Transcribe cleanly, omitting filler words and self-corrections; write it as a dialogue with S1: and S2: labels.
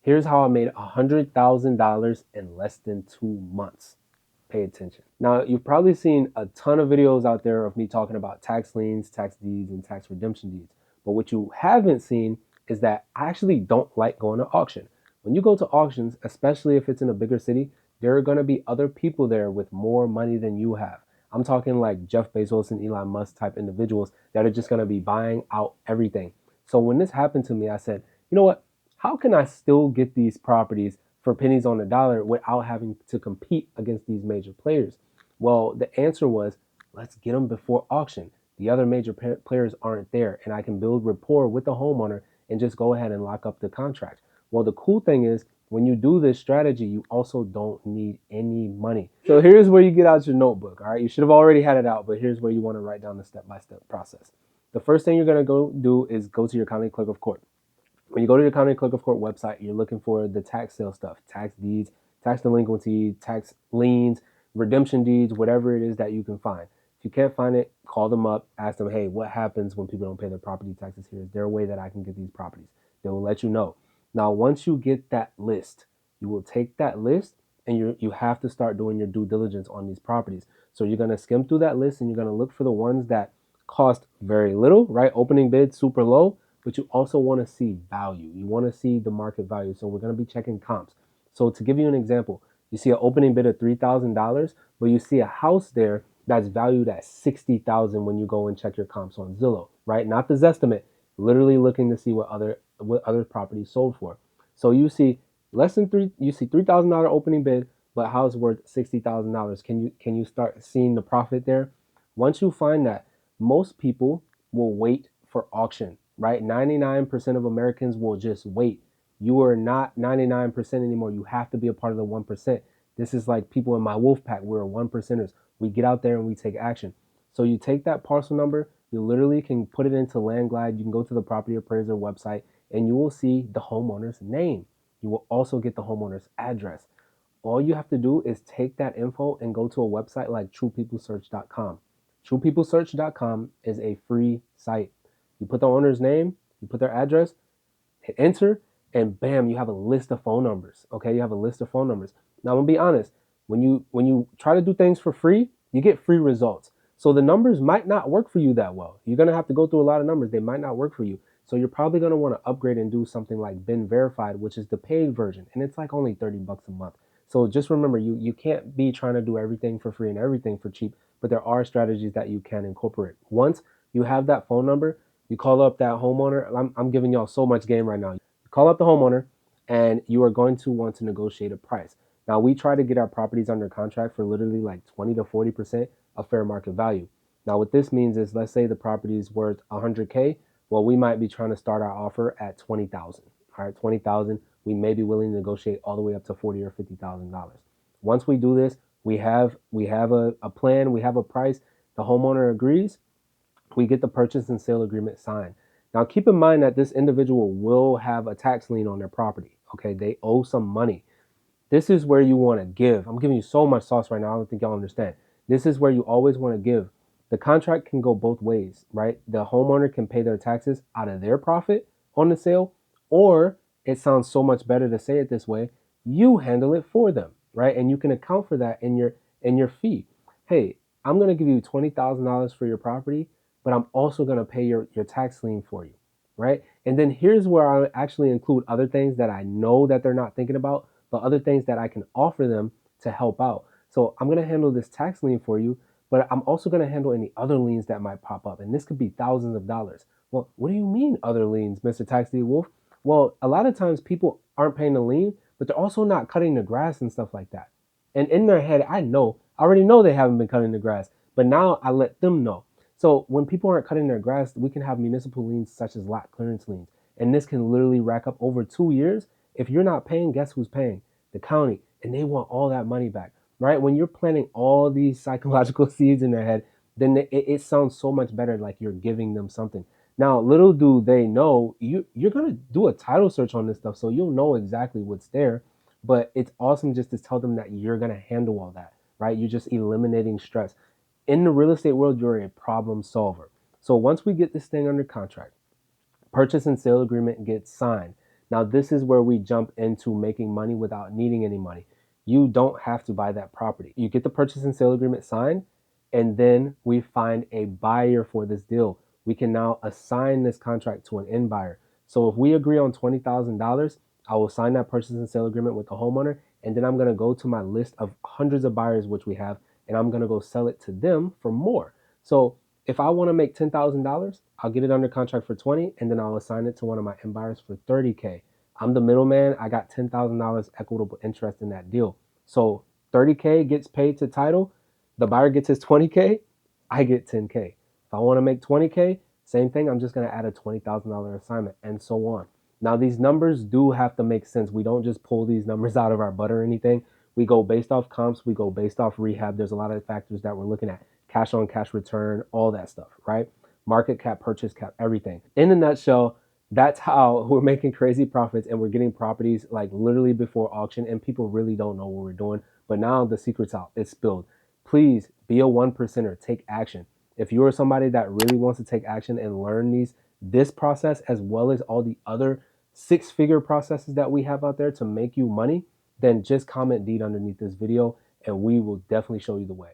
S1: Here's how I made $100,000 in less than 2 months. Pay attention. Now, you've probably seen a ton of videos out there of me talking about tax liens, tax deeds, and tax redemption deeds. But what you haven't seen is that I actually don't like going to auction. When you go to auctions, especially if it's in a bigger city, there are going to be other people there with more money than you have. I'm talking like Jeff Bezos and Elon Musk type individuals that are just going to be buying out everything. So when this happened to me, I said, you know what? How can I still get these properties for pennies on the dollar without having to compete against these major players? Well, the answer was, let's get them before auction. The other major players aren't there, and I can build rapport with the homeowner and just go ahead and lock up the contract. Well, the cool thing is, when you do this strategy, you also don't need any money. So here's where you get out your notebook. All right, you should have already had it out, but here's where you want to write down the step-by-step process. The first thing you're going to go do is go to your county clerk of court. When you go to the county clerk of court website, you're looking for the tax sale stuff, tax deeds, tax delinquency, tax liens, redemption deeds, whatever it is that you can find. If you can't find it, call them up, ask them, hey, what happens when people don't pay their property taxes here? Is there a way that I can get these properties? They will let you know. Now, once you get that list, you will take that list and you have to start doing your due diligence on these properties. So you're going to skim through that list and you're going to look for the ones that cost very little, right? Opening bid super low, but you also want to see value. You want to see the market value. So we're going to be checking comps. So to give you an example, you see an opening bid of $3,000, but you see a house there that's valued at $60,000 when you go and check your comps on Zillow, right? Not the Zestimate, literally looking to see what other properties sold for. So you see you see $3,000 opening bid, but house worth $60,000. Can you start seeing the profit there? Once you find that, most people will wait for auction, right? 99% of Americans will just wait. You are not 99% anymore. You have to be a part of the 1%. This is like people in my wolf pack. We're one percenters. We get out there and we take action. So you take that parcel number, you literally can put it into LandGlide. You can go to the property appraiser website and you will see the homeowner's name. You will also get the homeowner's address. All you have to do is take that info and go to a website like truepeoplesearch.com. Truepeoplesearch.com is a free site. You put the owner's name, you put their address, hit enter, and bam, you have a list of phone numbers. Okay, you have a list of phone numbers. Now, I'm gonna be honest. When you try to do things for free, you get free results. So the numbers might not work for you that well. You're gonna have to go through a lot of numbers. They might not work for you. So you're probably gonna want to upgrade and do something like Been Verified, which is the paid version, and it's like only $30 a month. So just remember, you can't be trying to do everything for free and everything for cheap, but there are strategies that you can incorporate. Once you have that phone number, you call up that homeowner. I'm giving y'all so much game right now. You call up the homeowner, and you are going to want to negotiate a price. Now, we try to get our properties under contract for literally like 20 to 40% of fair market value. Now, what this means is, let's say the property is worth 100K. Well, we might be trying to start our offer at 20,000. All right, 20,000. We may be willing to negotiate all the way up to 40 or $50,000. Once we do this, we have a plan, we have a price. The homeowner agrees. We get the purchase and sale agreement signed. Now, keep in mind that this individual will have a tax lien on their property. Okay, they owe some money. This is where you want to give. I'm giving you so much sauce right now. I don't think y'all understand. This is where you always want to give. The contract can go both ways, right? The homeowner can pay their taxes out of their profit on the sale, or it sounds so much better to say it this way, you handle it for them, right? And you can account for that in your fee. Hey, I'm going to give you $20,000 for your property, but I'm also going to pay your tax lien for you, right? And then here's where I actually include other things that I know that they're not thinking about, but other things that I can offer them to help out. So I'm going to handle this tax lien for you, but I'm also going to handle any other liens that might pop up. And this could be thousands of dollars. Well, what do you mean other liens, Mr. Tax Deed Wolf? Well, a lot of times people aren't paying the lien, but they're also not cutting the grass and stuff like that. And in their head, I already know they haven't been cutting the grass, but now I let them know. So when people aren't cutting their grass, we can have municipal liens such as lot clearance liens. And this can literally rack up over 2 years. If you're not paying, guess who's paying? The county. And they want all that money back, right? When you're planting all these psychological seeds in their head, then it sounds so much better, like you're giving them something. Now, little do they know, you're going to do a title search on this stuff, so you'll know exactly what's there. But it's awesome just to tell them that you're going to handle all that, right? You're just eliminating stress. In the real estate world, you're a problem solver. So once we get this thing under contract, purchase and sale agreement gets signed. Now, this is where we jump into making money without needing any money. You don't have to buy that property. You get the purchase and sale agreement signed, and then we find a buyer for this deal. We can now assign this contract to an end buyer. So if we agree on $20,000, I will sign that purchase and sale agreement with the homeowner, and then I'm going to go to my list of hundreds of buyers, which we have, and I'm going to go sell it to them for more. So if I want to make $10,000, I'll get it under contract for 20, and then I'll assign it to one of my end buyers for 30K. I'm the middleman. I got $10,000 equitable interest in that deal. So 30K gets paid to title. The buyer gets his 20K. I get 10K. If I want to make 20K, same thing. I'm just going to add a $20,000 assignment and so on. Now, these numbers do have to make sense. We don't just pull these numbers out of our butt or anything. We go based off comps. We go based off rehab. There's a lot of factors that we're looking at. Cash on cash return, all that stuff, right? Market cap, purchase cap, everything. In a nutshell, that's how we're making crazy profits and we're getting properties like literally before auction, and people really don't know what we're doing. But now the secret's out, it's spilled. Please be a 1%er, take action. If you are somebody that really wants to take action and learn this process as well as all the other six-figure processes that we have out there to make you money, then just comment deed underneath this video and we will definitely show you the way.